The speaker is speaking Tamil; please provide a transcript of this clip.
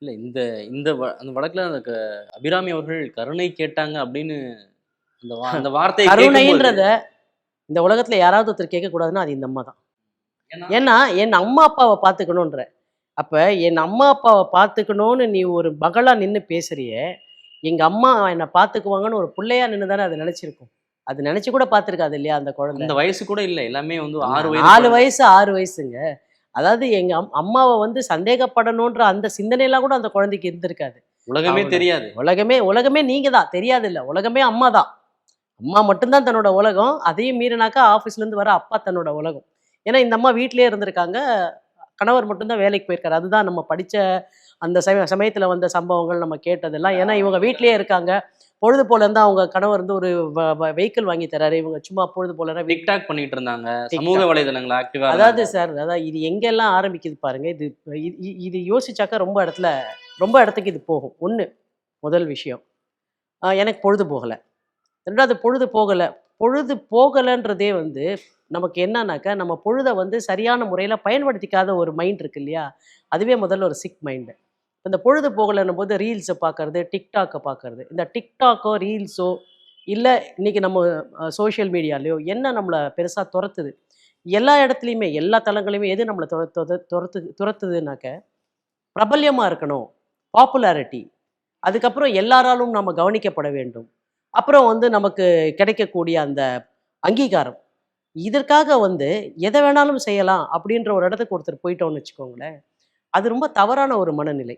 இல்ல இந்த இந்த அந்த வழக்குல அந்த அபிராமி அவர்கள் கருணை கேட்டாங்க அப்படின்னு அந்த வார்த்தையை கேட்கும்போது கருணைன்றத இந்த உலகத்துல யாராவது ஒருத்தர் கேட்கக்கூடாதுன்னா அது இந்த அம்மா தான். ஏன்னா ஏன்னா என் அம்மா அப்பாவை பார்த்துக்கணுன்ற. அப்ப என் அம்மா அப்பாவை பார்த்துக்கணும்னு நீ ஒரு மகளா நின்று பேசுறியே, எங்க அம்மா என்னை பார்த்துக்குவாங்கன்னு ஒரு பிள்ளையா நின்று தானே அது நினைச்சிருக்கும். அது நினைச்சு கூட பார்த்துருக்காது இல்லையா அந்த குழந்தை. அந்த வயசு கூட இல்ல. எல்லாமே வந்து 6 வயது 4 வயசு 6 வயசுங்க. அதாவது எங்க அம்மாவை வந்து சந்தேகப்படணுன்ற அந்த சிந்தனையெல்லாம் கூட அந்த குழந்தைக்கு இருந்திருக்காது. உலகமே தெரியாது. உலகமே உலகமே நீங்க தான், தெரியாது இல்ல. உலகமே அம்மா தான். அம்மா மட்டும்தான் தன்னோட உலகம். அதையும் மீறினாக்கா ஆஃபீஸ்ல இருந்து வர அப்பா தன்னோட உலகம். ஏன்னா இந்த அம்மா வீட்டிலேயே இருந்திருக்காங்க. கணவர் மட்டும்தான் வேலைக்கு போயிருக்காரு. அதுதான் நம்ம படிச்ச அந்த சமயத்துல வந்த சம்பவங்கள் நம்ம கேட்டதெல்லாம். ஏன்னா இவங்க வீட்டிலேயே இருக்காங்க. பொழுது போல இருந்தா அவங்க கணவர் வந்து ஒரு வெஹிக்கிள் வாங்கி தராரு. இவங்க சும்மா பொழுது போலனா டிக்டாக் பண்ணிட்டு இருந்தாங்க. சமூக வலைதளங்கள் ஆக்டிவா அதாவது சார், அதாவது இது எங்கெல்லாம் ஆரம்பிக்குது பாருங்க. இது இது யோசிச்சாக்கா ரொம்ப இடத்துக்கு இது போகும். ஒண்ணு முதல் விஷயம். எனக்கு பொழுது போகல. 2வது பொழுது போகல. பொழுது போகலன்றதே வந்து நமக்கு என்னன்னாக்கா, நம்ம பொழுத வந்து சரியான முறையில பயன்படுத்திக்காத ஒரு மைண்ட் இருக்கு இல்லையா? அதுவே முதல்ல ஒரு சிக் மைண்டு. இந்த பொழுது போகலன்னும் போது ரீல்ஸ பார்க்கறது, டிக்டாக்க பார்க்கறது. இந்த டிக்டாக்கோ, ரீல்ஸோ இல்ல இன்னைக்கு நம்ம சோஷியல் மீடியாலயோ என்ன நம்மள பெருசா தொரத்துது? எல்லா இடத்துலயுமே, எல்லா தளங்களையுமே எது நம்மள துரத்துதுன்னாக்க, பிரபல்யமா இருக்கணும். பாப்புலாரிட்டி. அதுக்கப்புறம் எல்லாராலும் நம்ம கவனிக்கப்பட வேண்டும். அப்புறம் வந்து நமக்கு கிடைக்கக்கூடிய அந்த அங்கீகாரம். இதற்காக வந்து எத வேணாலும் செய்யலாம் அப்படின்ற ஒரு இடத்துக்கு ஒருத்தர் போயிட்டோம்னு வச்சுக்கோங்களேன். அது ரொம்ப தவறான ஒரு மனநிலை.